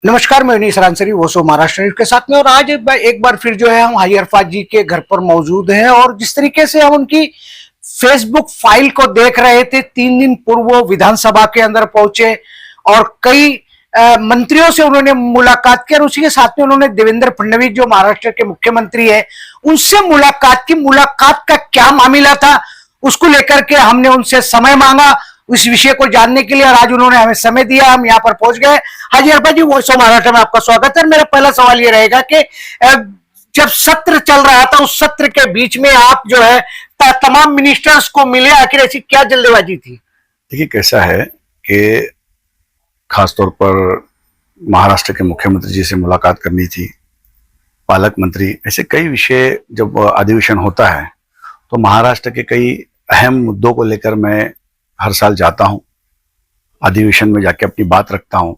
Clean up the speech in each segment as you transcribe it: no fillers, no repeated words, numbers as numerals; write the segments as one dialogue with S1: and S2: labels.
S1: नमस्कार, मैं विनीत सरांसरी वोसो महाराष्ट्र न्यूज के साथ में। और आज एक बार फिर जो है हम हाजी अरफात जी के घर पर मौजूद हैं और जिस तरीके से हम उनकी फेसबुक फाइल को देख रहे थे, 3 दिन पूर्व वो विधानसभा के अंदर पहुंचे और कई मंत्रियों से उन्होंने मुलाकात की और उसी के साथ में उन्होंने देवेंद्र फडणवीस जो महाराष्ट्र के मुख्यमंत्री है उनसे मुलाकात की। मुलाकात का क्या मामला था उसको लेकर के हमने उनसे समय मांगा इस विषय को जानने के लिए और आज उन्होंने हमें समय दिया, हम यहाँ पर पहुंच गए। हाजी अरफात जी, वॉइस ऑफ महाराष्ट्र में आपका स्वागत है। मेरा पहला सवाल ये रहेगा कि जब सत्र चल रहा था उस सत्र के बीच में आप जो है तमाम मिनिस्टर्स को मिले, आखिर ऐसी क्या जल्दबाजी थी?
S2: देखिए, कैसा है कि खासतौर पर महाराष्ट्र के मुख्यमंत्री जी से मुलाकात करनी थी, पालक मंत्री, ऐसे कई विषय जब अधिवेशन होता है तो महाराष्ट्र के कई अहम मुद्दों को लेकर मैं हर साल जाता हूं, अधिवेशन में जाके अपनी बात रखता हूं।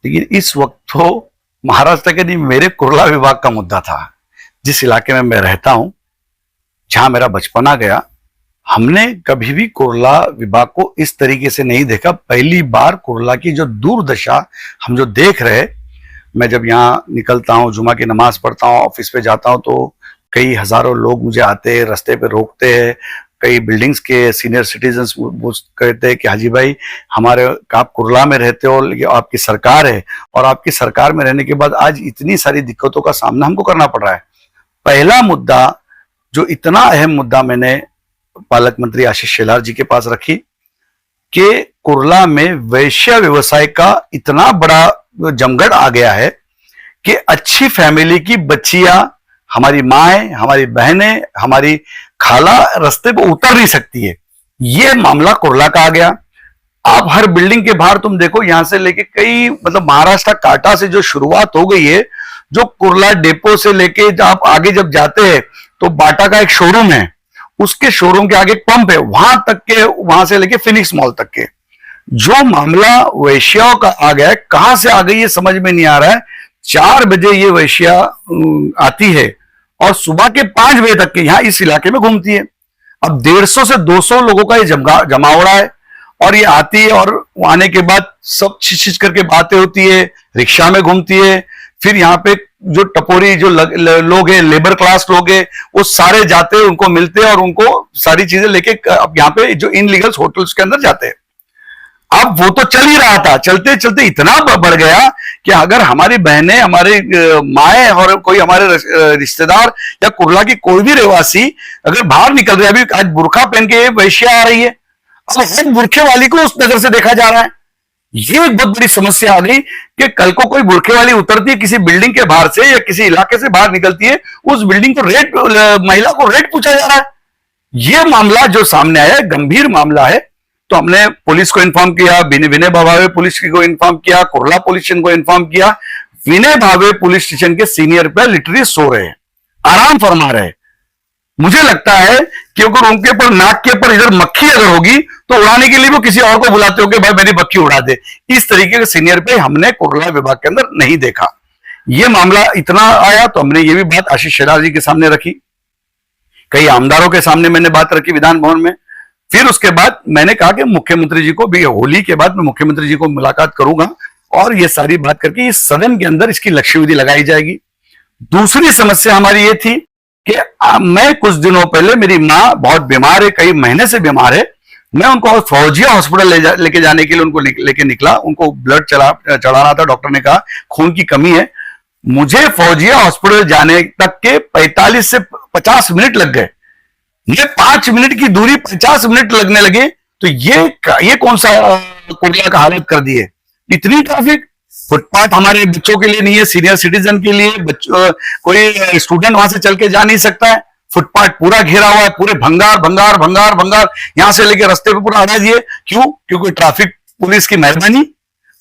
S2: लेकिन इस वक्त तो महाराष्ट्र के नहीं, मेरे कुर्ला विभाग का मुद्दा था। जिस इलाके में मैं रहता हूं, जहां मेरा बचपना गया, हमने कभी भी कुर्ला विभाग को इस तरीके से नहीं देखा। पहली बार कुर्ला की जो दुर्दशा हम जो देख रहे, मैं जब यहाँ निकलता हूँ, जुमा की नमाज पढ़ता हूँ, ऑफिस पे जाता हूँ तो कई हजारों लोग मुझे आते हैं, रास्ते पे रोकते हैं। कई बिल्डिंग्स के सीनियर सिटीजन कहते हैं कि हाजी भाई, हमारे आप कुर्ला में रहते हो, लेकिन आपकी सरकार है और आपकी सरकार में रहने के बाद आज इतनी सारी दिक्कतों का सामना हमको करना पड़ रहा है। पहला मुद्दा, जो इतना अहम मुद्दा, मैंने पालक मंत्री आशीष शेलार जी के पास रखी कि कुर्ला में वैश्य व्यवसाय का इतना बड़ा जमघट आ गया है कि अच्छी फैमिली की बच्चियां, हमारी माएं, हमारी बहनें, हमारी खाला रास्ते पे उतर नहीं सकती है। ये मामला कुर्ला का आ गया। आप हर बिल्डिंग के बाहर तुम देखो, यहां से लेके कई मतलब महाराष्ट्र काटा से जो शुरुआत हो गई है, जो कुर्ला डेपो से लेके आप आगे जब जाते हैं तो बाटा का एक शोरूम है, उसके शोरूम के आगे एक पंप है, वहां तक के, वहां से लेके फिनिक्स मॉल तक के जो मामला वैश्याओं का आ गया है, कहां से आ गई ये समझ में नहीं आ रहा है। 4 बजे ये वैश्या आती है और सुबह के 5 बजे तक के यहां इस इलाके में घूमती है। अब 150 से 200 लोगों का ये जमावड़ा है और ये आती है और आने के बाद सब छिछ करके बातें होती है, रिक्शा में घूमती है। फिर यहाँ पे जो टपोरी जो लोग हैं, लेबर क्लास लोग हैं, वो सारे जाते हैं, उनको मिलते हैं और उनको सारी चीजें लेके अब यहाँ पे जो इनलीगल होटल्स के अंदर जाते हैं। अब वो तो चल ही रहा था, चलते चलते इतना बढ़ गया कि अगर हमारी बहनें, हमारे माएँ और कोई हमारे रिश्तेदार या कुर्ला की कोई भी रहवासी अगर बाहर निकल रहे, अभी आज बुर्खा पहन के वैश्या आ रही है, अब हर बुरखे वाली को उस नजर से देखा जा रहा है। ये एक बहुत बड़ी समस्या आ गई कि कल को कोई बुरखे वाली उतरती है किसी बिल्डिंग के बाहर से या किसी इलाके से बाहर निकलती है, उस बिल्डिंग को रेट, महिला को रेट पूछा जा रहा है। ये मामला जो सामने आया है, गंभीर मामला है। तो हमने पुलिस को इन्फॉर्म किया, विनय भावे पुलिस को इन्फॉर्म किया, कुर्ला पुलिस स्टेशन को इन्फॉर्म किया। विनय भावे पुलिस स्टेशन के सीनियर पे लिटरली सो रहे हैं, आराम फरमा रहे हैं। मुझे लगता है कि अगर उनके ऊपर, नाक के ऊपर इधर मक्खी अगर होगी तो उड़ाने के लिए वो किसी और को बुलाते होंगे, भाई मेरी मक्खी उड़ा दे। इस तरीके के सीनियर पे हमने कुर्ला विभाग के अंदर नहीं देखा। ये मामला इतना आया तो हमने ये भी बात आशीष शेलार जी के सामने रखी, कई आमदारों के सामने मैंने बात रखी विधान भवन में। फिर उसके बाद मैंने कहा कि मुख्यमंत्री जी को भी, होली के बाद मैं मुख्यमंत्री जी को मुलाकात करूंगा और ये सारी बात करके इस सदन के अंदर इसकी लक्ष्य विधि लगाई जाएगी। दूसरी समस्या हमारी ये थी कि मैं कुछ दिनों पहले, मेरी माँ बहुत बीमार है, कई महीने से बीमार है, मैं उनको फौजिया हॉस्पिटल लेके जाने के लिए उनको लेके निकला। उनको ब्लड चढ़ाना था, डॉक्टर ने कहा खून की कमी है। मुझे फौजिया हॉस्पिटल जाने तक के 45 से 50 मिनट लग गए। ये 5 मिनट की दूरी 50 मिनट लगने लगे, तो ये कौन सा कुर्ला का हालत कर दी है। इतनी ट्रैफिक, फुटपाथ हमारे बच्चों के लिए नहीं है, सीनियर सिटीजन के लिए, कोई स्टूडेंट वहां से चल के जा नहीं सकता है। फुटपाथ पूरा घेरा हुआ है, पूरे भंगार भंगार भंगार भंगार, यहां से लेके रास्ते पे पूरा हटा दिए। क्यों? क्योंकि ट्रैफिक पुलिस की मेहरबानी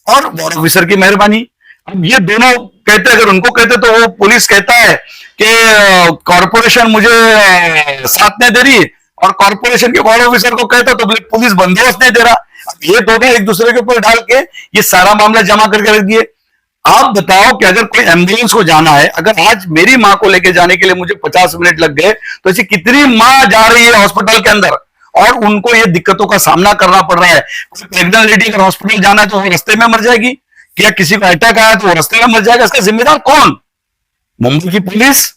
S2: और बॉर्डर ऑफिसर की मेहरबानी। अब ये दोनों कहते, अगर उनको कहते तो वो पुलिस कहता है कि कॉर्पोरेशन मुझे साथ नहीं दे रही, और कॉर्पोरेशन के बॉर्डर ऑफिसर को कहता तो पुलिस बंदोबस्त नहीं दे रहा। ये दोनों एक दूसरे के ऊपर डाल के ये सारा मामला जमा करके रख दिए। आप बताओ कि अगर कोई एम्बुलेंस को जाना है, अगर आज मेरी माँ को लेके जाने के लिए मुझे 50 मिनट लग गए, तो ऐसी कितनी माँ जा रही है हॉस्पिटल के अंदर और उनको ये दिक्कतों का सामना करना पड़ रहा है। प्रेग्नेंट लेडी अगर हॉस्पिटल जाना है तो वो रास्ते में मर जाएगी। कि या किसी को अटैक आया तो वो रास्ते में मर जाएगा, इसका जिम्मेदार कौन? मुंबई की पुलिस,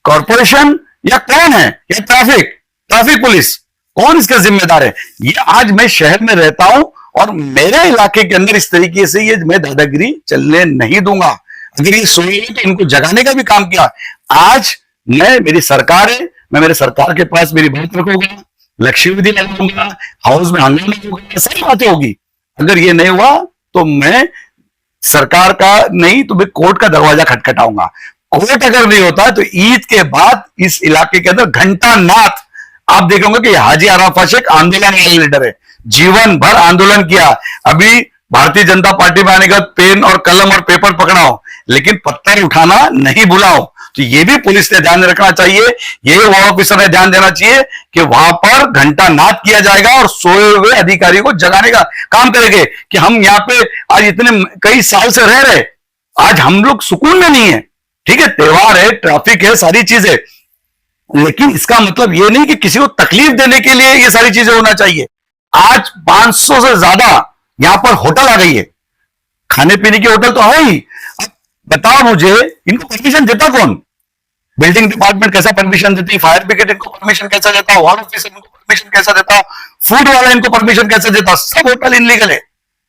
S2: कॉरपोरेशन, या कौन है? या ट्रैफिक पुलिस, कौन इसका जिम्मेदार है? ये आज मैं शहर में रहता हूं और मेरे इलाके के अंदर इस तरीके से ये मैं दादागिरी चलने नहीं दूंगा। अगर ये सोए तो इनको जगाने का भी काम किया। आज मेरी सरकार है, मैं मेरे सरकार के पास मेरी बात रखूंगा, लक्ष्मी विधि लगाऊंगा, हाउस में हंगामा होगा, सारी बातें होगी। अगर ये नहीं हुआ तो मैं सरकार का नहीं तो मैं कोर्ट का दरवाजा खटखटाऊंगा। कोर्ट अगर नहीं होता तो ईद के बाद इस इलाके के अंदर घंटा नाथ आप देखेंगे कि हाजी अराफा शेख आंदोलन वाले लीडर है, जीवन भर आंदोलन किया। अभी भारतीय जनता पार्टी में आने के बाद पेन और कलम और पेपर पकड़ाओ, लेकिन पत्थर उठाना नहीं भुलाओ। तो ये भी पुलिस ने ध्यान रखना चाहिए, ये वॉर ऑफिसर ने ध्यान देना चाहिए कि वहां पर घंटा नाद किया जाएगा और सोए हुए अधिकारी को जगाने का काम करेंगे कि हम यहाँ पे आज इतने कई साल से रह रहे, आज हम लोग सुकून में नहीं है। ठीक है, त्योहार है, ट्रैफिक है, सारी चीजें, लेकिन इसका मतलब ये नहीं कि किसी को तकलीफ देने के लिए ये सारी चीजें होना चाहिए। आज 500 से ज्यादा यहां पर होटल आ गई है, खाने पीने की होटल तो है ही। अब बताओ मुझे, इनको परमिशन देता कौन? बिल्डिंग डिपार्टमेंट कैसा परमिशन देती, फायर ब्रिगेड इनको परमिशन कैसा देता, वॉर ऑफिसर इनको परमिशन कैसा देता, फूड वाला इनको परमिशन कैसे देता? सब होटल इनलीगल है,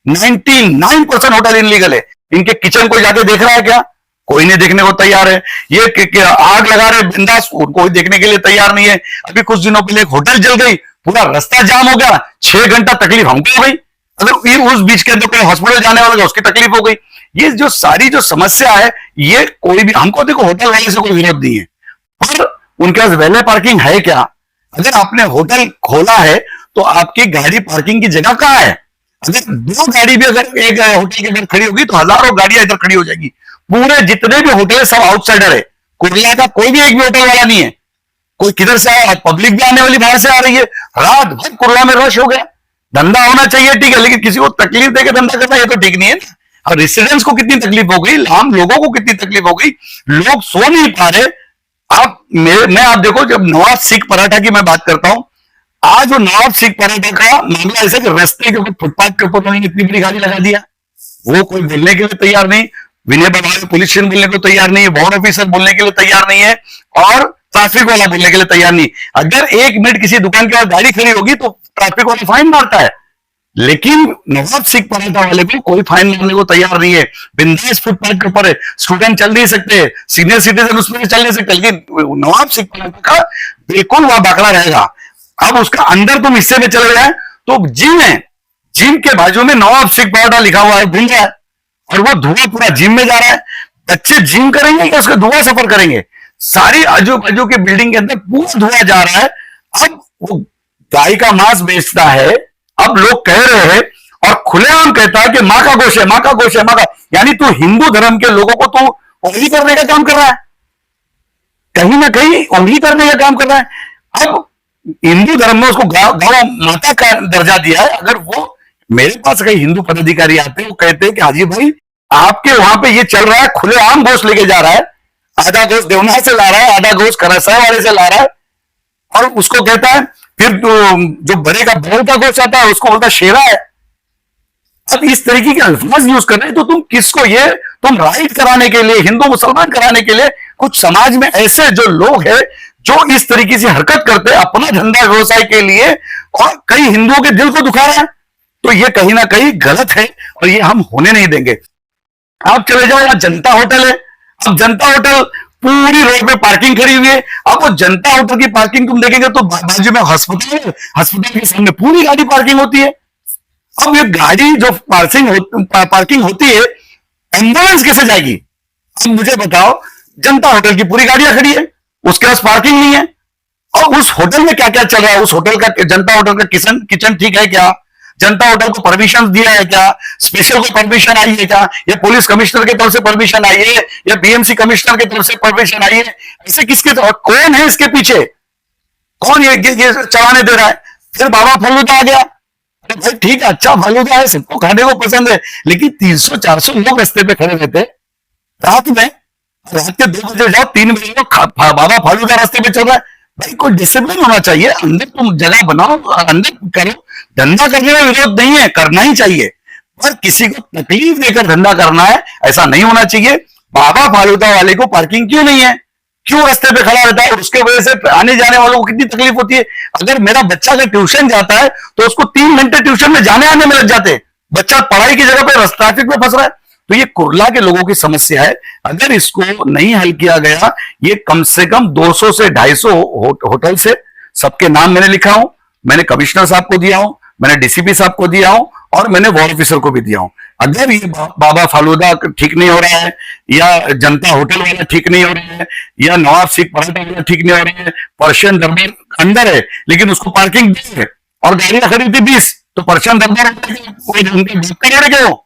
S2: 99% होटल इनलीगल है। इनके किचन कोई जाके देख रहा है क्या? कोई नहीं देखने को तैयार है। ये आग लगा रहे बिंदास, कोई देखने के लिए तैयार नहीं है। अभी कुछ दिनों पहले एक होटल जल गई, पूरा रास्ता जाम हो गया, 6 घंटा तकलीफ हमको हो गई। अगर उस बीच के अंदर कोई हॉस्पिटल जाने वाला उसकी तकलीफ हो गई। ये जो सारी जो समस्या है, ये कोई भी, हमको देखो होटल वाले से कोई विरोध नहीं है, पर उनके पास वैले पार्किंग है क्या? अगर आपने होटल खोला है तो आपकी गाड़ी पार्किंग की जगह कहां है? अगर 2 गाड़ी भी अगर एक होटल के अंदर खड़ी होगी तो हजारों गाड़ियां इधर खड़ी हो जाएगी। पूरे जितने भी होटल है सब आउटसाइडर है, कुर्ला का कोई भी एक भी होटल वाला नहीं है। कोई किधर से आया, पब्लिक भी आने वाली बाहर से आ रही है, रात भर कुर्ला में रश हो गया। धंधा होना चाहिए ठीक है, लेकिन किसी को तकलीफ देकर धंधा करना ये तो ठीक नहीं है ना। और रेसिडेंट्स को कितनी तकलीफ हो गई, आम लोगों को कितनी तकलीफ हो गई, लोग सो नहीं पा रहे। आप देखो, जब नवाब सीख पराठा की मैं बात करता हूं, आज वो नवाब सीख पराठा का मामला ऐसा कि रास्ते के ऊपर, फुटपाथ के ऊपर उन्होंने इतनी बड़ी गाड़ी लगा दिया, वो कोई बोलने के लिए तैयार नहीं, विनय बवाल पुलिस बोलने को तैयार नहीं है, वार्ड ऑफिसर बोलने के लिए तैयार नहीं है, और ट्रैफिक वाला बोलने के लिए तैयार नहीं। अगर 1 मिनट किसी दुकान के पास गाड़ी खड़ी होगी तो ट्रैफिक वाला फाइन मारता है, लेकिन नवाब सिख पराठा वाले को कोई फाइन मारने को तैयार नहीं है। बिंदास फुटपाथ के ऊपर है, स्टूडेंट चल नहीं सकते, सीनियर सिटीजन उसमें चल नहीं सकते, लेकिन नवाब सिख पराठा का बिल्कुल वह बाकड़ा रहेगा। अब उसका अंदर तुम हिस्से में चले गए तो जिम है, जिम के बाजू में नवाब सिख पराठा लिखा हुआ है, भूल रहा है, और वो धुआं पूरा जिम में जा रहा है। बच्चे जिम करेंगे या उसका धुआं सफर करेंगे? सारी आजू बाजू के बिल्डिंग के अंदर पूरा धुआं जा रहा है। अब वो गाय का मांस बेचता है, अब लोग कह रहे हैं और खुलेआम कहता है कि मां का गोश्त है, मां का गोश्त है, मां का, यानी तू हिंदू धर्म के लोगों को तू उंगली करने का काम कर रहा है, कहीं ना कहीं उंगली करने का काम कर रहा है। अब हिंदू धर्म में उसको गौ माता का दर्जा दिया है। अगर वो मेरे पास कई हिंदू पदाधिकारी आते हैं, वो कहते हैं कि हाजी भाई आपके वहां पे ये चल रहा है, खुलेआम गोश्त लेके जा रहा है, आधा गोश्त देवनाथ से ला रहा है, आधा गोश्त करसा वाले से ला रहा है, और उसको कहता है, फिर तो जो बड़े का बैल का गोश्त आता है उसको बोलता शेरा है। अब इस तरीके के अल्फाज यूज कर रहे हैं, तो तुम किसको, ये तुम राइट कराने के लिए, हिंदू मुसलमान कराने के लिए, कुछ समाज में ऐसे जो लोग हैं जो इस तरीके से हरकत करते हैं अपना धंधा व्यवसाय के लिए, और कई हिंदुओं के दिल को दुखा रहा है, तो ये कहीं ना कहीं गलत है और ये हम होने नहीं देंगे। आप चले जाओ, यहाँ जनता होटल है, अब जनता होटल पूरी रोड पे पार्किंग खड़ी हुई है। अब वो जनता होटल की पार्किंग तुम देखेंगे तो बाजू में हॉस्पिटल है, हॉस्पिटल के सामने पूरी गाड़ी पार्किंग होती है। अब ये गाड़ी जो पार्किंग होती है, एम्बुलेंस कैसे जाएगी? अब मुझे बताओ, जनता होटल की पूरी गाड़ियां खड़ी है, उसके पास पार्किंग नहीं है, और उस होटल में क्या क्या चल रहा है? उस होटल का, जनता होटल का किचन ठीक है क्या? जनता होटल को परमिशन दिया है क्या? स्पेशल को परमिशन आई है क्या? या पुलिस कमिश्नर की तरफ से परमिशन आई है, या बीएमसी कमिश्नर की तरफ से परमिशन आई है? ऐसे किसके, कौन है इसके पीछे? कौन ये चलाने दे रहा है? फिर बाबा फालूदा आ गया। अरे भाई ठीक है, अच्छा फालूदा है, सबको खाने को पसंद है, लेकिन 300-400 लोग रास्ते पे खड़े रहते रात में, रात के 2 बजे जाओ, 3 बजे बाबा फालूदा रास्ते पे चल रहा है। भाई कोई डिसिप्लिन होना चाहिए, अंदर तुम जगह बनाओ, अंदर करो। धंधा करने में विरोध नहीं है, करना ही चाहिए, पर किसी को तकलीफ देकर धंधा करना है, ऐसा नहीं होना चाहिए। बाबा फालूदा वाले को पार्किंग क्यों नहीं है, क्यों रास्ते पे खड़ा रहता है, और उसके वजह से आने जाने वालों को कितनी तकलीफ होती है। अगर मेरा बच्चा अगर ट्यूशन जाता है तो उसको 3 घंटे ट्यूशन में जाने आने में लग जाते हैं, बच्चा पढ़ाई की जगह पे ट्रैफिक में फंस रहा है। तो ये कुर्ला के लोगों की समस्या है, अगर इसको नहीं हल किया गया, ये कम से कम 200 से 250 होटल से, सबके नाम मैंने लिखा हूं, मैंने कमिश्नर साहब को दिया हूं, मैंने डीसीपी साहब को दिया हूं, और मैंने वार्ड ऑफिसर को भी दिया हूं। अगर ये बाबा फालूदा ठीक नहीं हो रहा है, या जनता होटल वाला ठीक नहीं हो रहा है, या नवाब सिख पराठा वाला ठीक नहीं हो रहा है, पर्शियन दरबार अंदर है लेकिन उसको पार्किंग दी है और गाड़ियां खरीदी 20, तो पर्शियन दरबार क्यों?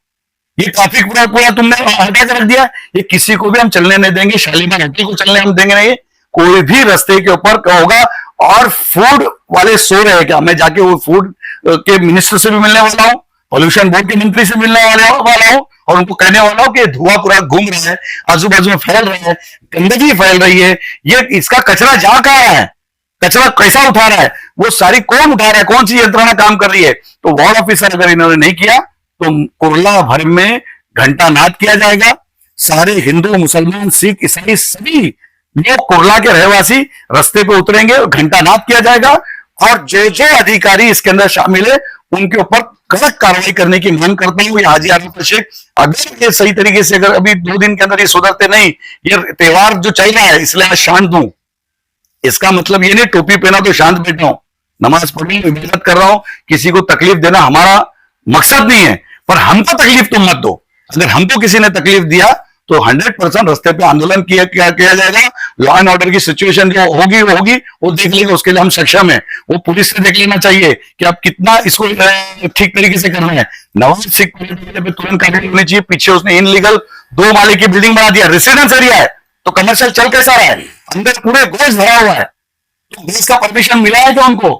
S2: ये ट्रैफिक पूरा पूरा तुमने हटा कर रख दिया। ये किसी को भी हम चलने नहीं देंगे, शालीमार हट्टी को चलने हम देंगे नहीं, कोई भी रास्ते के ऊपर होगा। और फूड वाले सो रहे हैं क्या? मैं जाके वो फूड के मिनिस्टर से भी मिलने वाला हूँ, पॉल्यूशन बोर्ड के मंत्री से मिलने वाला हूँ, और उनको कहने वाला हूँ कि धुआं पूरा घूम रहा है, आजू बाजू में फैल रहा है, गंदगी फैल रही है, ये इसका कचरा जा कहाँ है, कचरा कैसा उठा रहा है, वो सारी कौन उठा रहा है, कौन सी यंत्रणा काम कर रही है। तो वार्ड ऑफिसर अगर इन्होंने नहीं किया तो कुर्ला भर में घंटा नाद किया जाएगा। सारे हिंदू, मुसलमान, सिख, ईसाई सभी लोग कुर्ला के रहवासी रास्ते पे उतरेंगे और घंटा नाद किया जाएगा। और जो अधिकारी इसके अंदर शामिल है उनके ऊपर कड़क कार्रवाई करने की मांग करता हूं। हाजी आरिफ शेख अगर ये सही तरीके से, अगर अभी 2 दिन के अंदर ये सुधरते नहीं, ये त्योहार जो चल रहा है इसलिए आज शांत हूं, इसका मतलब ये नहीं टोपी पहना तो शांत बैठा हूं, नमाज पढ़ रही हूं, इबादत कर रहा हूं। किसी को तकलीफ देना हमारा मकसद नहीं है, पर हमको तकलीफ तुम मत दो। अगर हमको किसी ने तकलीफ दिया तो 100% रास्ते पे आंदोलन किया जाएगा। लॉ एंड ऑर्डर की सिचुएशन जो होगी वो देख लेगा, उसके लिए हम सक्षम है। वो पुलिस से देख लेना चाहिए कि आप कितना इसको ठीक तरीके से कर रहे हैं। नवाब सिख पे तुरंत कार्रवाई होनी चाहिए। पीछे उसने इनलीगल 2 माले की बिल्डिंग बना दिया, रेसिडेंस एरिया है तो कमर्शियल चल कैसा रहा है, अंदर पूरे गोश्त भरा हुआ है, तो गोश्त का परमिशन मिला है क्या उनको?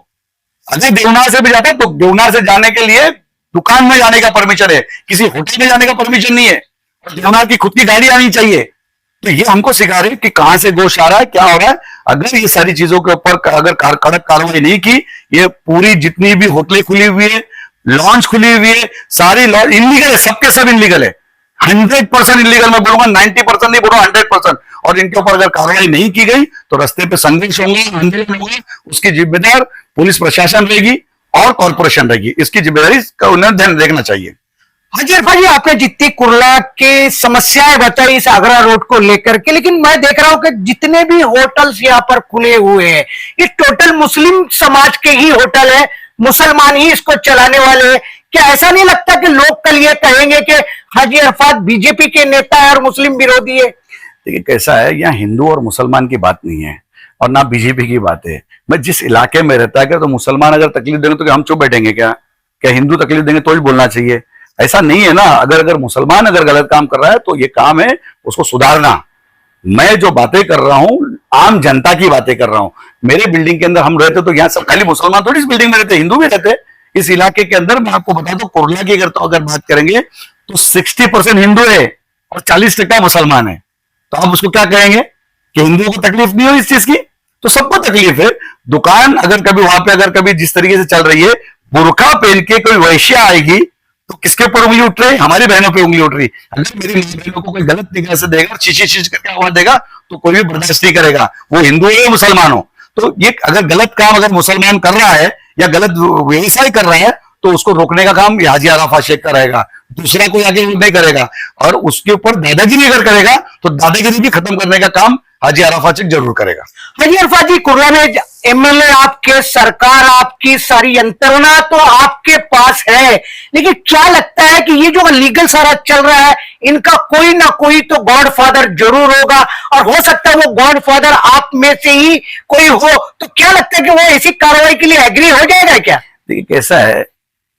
S2: अगर देवनार से भी जाते तो देवनार से जाने के लिए दुकान में जाने का परमिशन है, किसी होटल में जाने का परमिशन नहीं है, और देवनार की खुद की गाड़ी आनी चाहिए। तो ये हमको सिखा रहे कि कहां से गोश्त आ रहा है, क्या हो रहा है। अगर ये सारी चीजों के ऊपर अगर कड़क कार्रवाई नहीं की, ये पूरी जितनी भी होटलें खुली हुई है, लॉन्च खुली हुई है, सारी लॉन्च इनलीगल है, सबके सब इनलीगल है, 100% इनलीगल। मैं बोलूंगा 90% नहीं बोलूंगा, 100%। और इनके ऊपर अगर कार्रवाई नहीं की गई तो रास्ते पे संघर्ष होंगे, आंदोलन होंगे, उसकी जिम्मेदार पुलिस प्रशासन रहेगी और कॉर्पोरेशन रहेगी। इसकी जिम्मेदारी का उन्हें ध्यान देखना चाहिए।
S1: हाजी अरफा जी, आपने जितनी कुर्ला के समस्याएं बताई इस आगरा रोड को लेकर के, लेकिन मैं देख रहा हूं कि जितने भी होटल्स यहाँ पर खुले हुए हैं ये टोटल मुस्लिम समाज के ही होटल है, मुसलमान ही इसको चलाने वाले हैं। क्या ऐसा नहीं लगता कि लोग कल ये कहेंगे कि हाजी अरफात बीजेपी के नेता है और मुस्लिम विरोधी है?
S2: देखिए कैसा है, यहाँ हिंदू और मुसलमान की बात नहीं है और ना बीजेपी की बात है। मैं जिस इलाके में रहता है, क्या तो मुसलमान अगर तकलीफ देंगे तो क्या हम चुप बैठेंगे? क्या हिंदू तकलीफ देंगे तो ही बोलना चाहिए? ऐसा नहीं है ना। अगर मुसलमान अगर गलत काम कर रहा है तो ये काम है उसको सुधारना। मैं जो बातें कर रहा हूं आम जनता की बातें कर रहा हूं। मेरे बिल्डिंग के अंदर हम रहते तो यहाँ सब खाली मुसलमान थोड़ी इस बिल्डिंग में रहते, हिंदू भी रहते। इस इलाके के अंदर मैं आपको बता दूं, कुर्ला की अगर बात करेंगे तो 60% हिंदू है और 40% मुसलमान है। तो आप उसको क्या कहेंगे कि हिंदुओं को तकलीफ नहीं हो इस चीज की? तो सबको तकलीफ है। दुकान अगर कभी वहां पे अगर कभी जिस तरीके से चल रही है, बुरखा पहन के कोई वैश्या आएगी तो किसके ऊपर उंगली उठ रही? हमारी बहनों पे उंगली उठ रही। अगर मेरी बहनों को कोई गलत निगाह से देगा, चीच करके आवाज देगा तो कोई भी बर्दाश्त नहीं करेगा, वो हिंदू हो या मुसलमान हो। तो ये अगर गलत काम अगर मुसलमान कर रहा है या गलत व्यवसाय कर रहा है तो उसको रोकने का काम हाजी आरिफ शेख का रहेगा, दूसरा कोई आगे नहीं करेगा। और उसके ऊपर दादागिरी अगर करेगा तो दादागिरी भी खत्म करने का काम हाजी आरिफ शेख जरूर करेगा।
S1: हाजी अरफा जी, कुर्ला में एमएलए आपके, सरकार आपकी, सारी यंत्रणा तो आपके पास है, लेकिन क्या लगता है कि ये जो लीगल सारा चल रहा है इनका कोई ना कोई तो गॉडफादर जरूर होगा, और हो सकता है वो गॉडफादर आप में से ही कोई हो। तो क्या लगता है कि वो ऐसी कार्रवाई के लिए एग्री हो जाएगा क्या?
S2: देखिए कैसा है,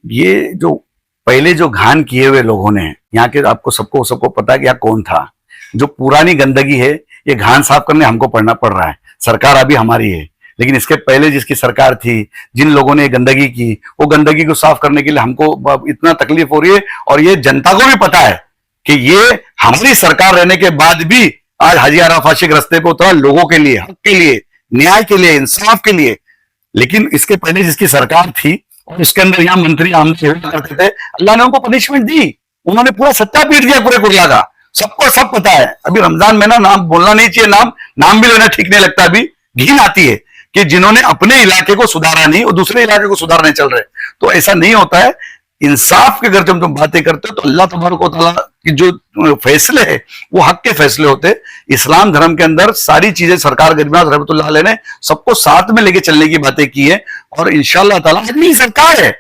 S2: ये जो पहले जो घान किए हुए लोगों ने यहाँ के, आपको सबको पता है कि यहाँ कौन था। जो पुरानी गंदगी है ये घान साफ करने हमको पढ़ना पड़ रहा है। सरकार अभी हमारी है, लेकिन इसके पहले जिसकी सरकार थी, जिन लोगों ने गंदगी की, वो गंदगी को साफ करने के लिए हमको इतना तकलीफ हो रही है। और ये जनता को भी पता है कि ये हमारी सरकार रहने के बाद भी आज हाजी आरिफ शेख रास्ते पे उतरा लोगों के लिए, हक के लिए, न्याय के लिए, इंसाफ के लिए। लेकिन इसके पहले जिसकी सरकार थी और इसके अंदर यहाँ मंत्री आमने करते थे, अल्लाह ने उनको पनिशमेंट दी, उन्होंने पूरा सत्ता पीट दिया पूरे कुर्ला का। सबको सब पता है। अभी रमजान में ना नाम बोलना नहीं चाहिए, नाम भी लेना ठीक नहीं लगता। अभी घिन आती है कि जिन्होंने अपने इलाके को सुधारा नहीं और दूसरे इलाके को सुधारने चल रहे, तो ऐसा नहीं होता है। इंसाफ के अगर जब तुम बातें करते हो तो अल्लाह तबारक व तआला की जो फैसले है वो हक के फैसले होते हैं। इस्लाम धर्म के अंदर सारी चीजें सरकार गरीबनाथ रहमतुल्लाह अलैह ने सबको साथ में लेके चलने की बातें की है, और इंशाअल्लाह ताला आदमी सरकार है,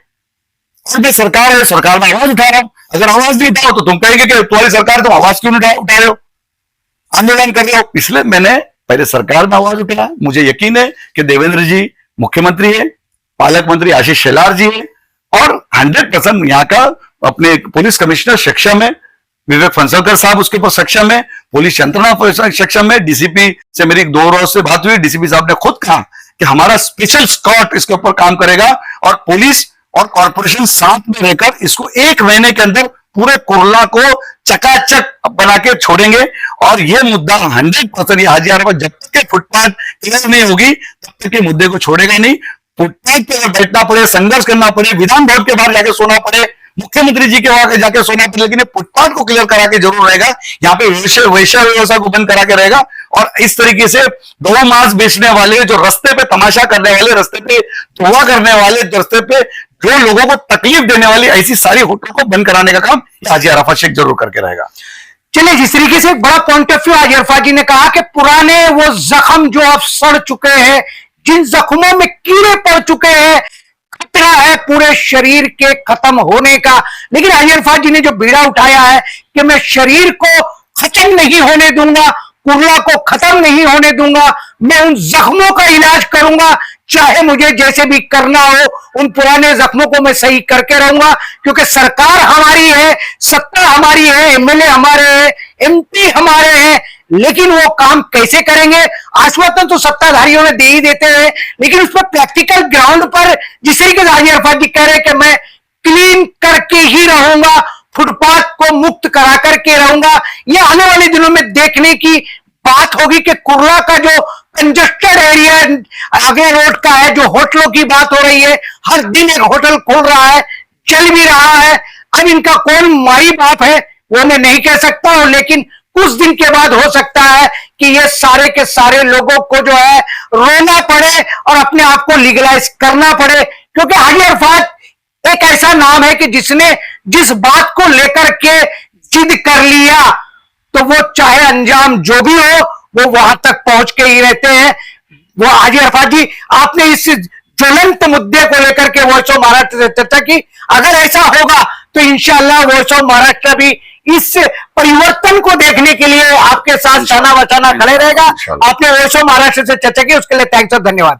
S2: और सरकार है, सरकार में आवाज उठा रहा हूं। अगर आवाज नहीं उठाओ तो तुम कहेंगे कि तुम्हारी सरकार, तुम आवाज क्यों नहीं उठा रहे हो, आंदोलन कर रहे हो। इसलिए मैंने पहले सरकार में आवाज उठाया। मुझे यकीन है कि देवेंद्र जी मुख्यमंत्री है, पालक मंत्री आशीष शेलार जी है, और 100% यहाँ का अपने पुलिस कमिश्नर सक्षम है, विवेक फंसलकर साहब उसके ऊपर सक्षम है, पुलिस यंत्रणा सक्षम है। डीसीपी से मेरी 2 रोज से बात हुई, डीसीपी साहब ने खुद कहा कि हमारा स्पेशल स्क्वाड इसके ऊपर काम करेगा, और पुलिस और कॉर्पोरेशन साथ में रहकर इसको 1 महीने के अंदर पूरे कुर्ला को चकाचक बना के छोड़ेंगे। और ये मुद्दा 100% ये हाजी अरफात जब तक के फुटपाथ क्लियर नहीं होगी तब तक के मुद्दे को छोड़ेगा नहीं। फुटपाथ पे अगर बैठना पड़े, संघर्ष करना पड़े, विधान भवन के बाहर जाके सोना पड़े, मुख्यमंत्री जी के वहां जाके सोना पड़े, लेकिन फुटपाथ को क्लियर करा के जरूर रहेगा। यहाँ पे वैश्य व्यवस्था को बंद करा के रहेगा। और इस तरीके से दवा मांस बेचने वाले, जो रास्ते पे तमाशा करने वाले, रास्ते पे धुआं करने वाले, रास्ते पे जो लोगों को तकलीफ देने वाली ऐसी सारी होटल को बंद कराने का काम हाजी अरफात शेख जरूर करके रहेगा।
S1: चलिए, जिस तरीके से एक बड़ा पॉइंट ऑफ व्यू हाजी अरफात जी ने कहा कि पुराने वो जख्म जो अब सड़ चुके हैं, जिन जख्मों में कीड़े पड़ चुके हैं, खतरा है पूरे शरीर के खत्म होने का। लेकिन हाजी अरफात जी ने जो बीड़ा उठाया है कि मैं शरीर को खत्म नहीं होने दूंगा, कुर्ला को खत्म नहीं होने दूंगा, मैं उन जख्मों का इलाज करूंगा, चाहे मुझे जैसे भी करना हो, उन पुराने जख्मों को मैं सही करके रहूंगा। क्योंकि सरकार हमारी है, सत्ता हमारी है, एमएलए हमारे हैं, एमपी हमारे हैं, लेकिन वो काम कैसे करेंगे? आश्वासन तो सत्ताधारियों ने दे ही देते हैं, लेकिन उस पर प्रैक्टिकल ग्राउंड पर जिस तरीके से हाजी अरफात जी कह रहे हैं कि मैं क्लीन करके ही रहूंगा, फुटपाथ को मुक्त करा करके रहूंगा, ये आने वाले दिनों में देखने की बात होगी कि कुर्ला का जो कंजस्टेड एरिया आगे रोड का है, जो होटलों की बात हो रही है, हर दिन एक होटल खुल रहा है, चल भी रहा है। अब इनका कौन माई बाप है वो मैं नहीं कह सकता हूं, लेकिन कुछ दिन के बाद हो सकता है कि ये सारे के सारे लोगों को जो है रोना पड़े और अपने आप को लीगलाइज करना पड़े। क्योंकि हाजी अरफात एक ऐसा नाम है कि जिसने जिस बात को लेकर के जिद कर लिया तो वो चाहे अंजाम जो भी हो वो वहां तक पहुंच के ही रहते हैं। वो हाजी अरफात जी, आपने इस ज्वलंत मुद्दे को लेकर के वॉइस ऑफ महाराष्ट्र से चर्चा की। अगर ऐसा होगा तो इंशाल्लाह वॉइस ऑफ महाराष्ट्र भी इस परिवर्तन को देखने के लिए आपके साथ शाना बचाना खड़े रहेगा। आपने वॉइस ऑफ महाराष्ट्र से चर्चा की, उसके लिए थैंक्स और धन्यवाद।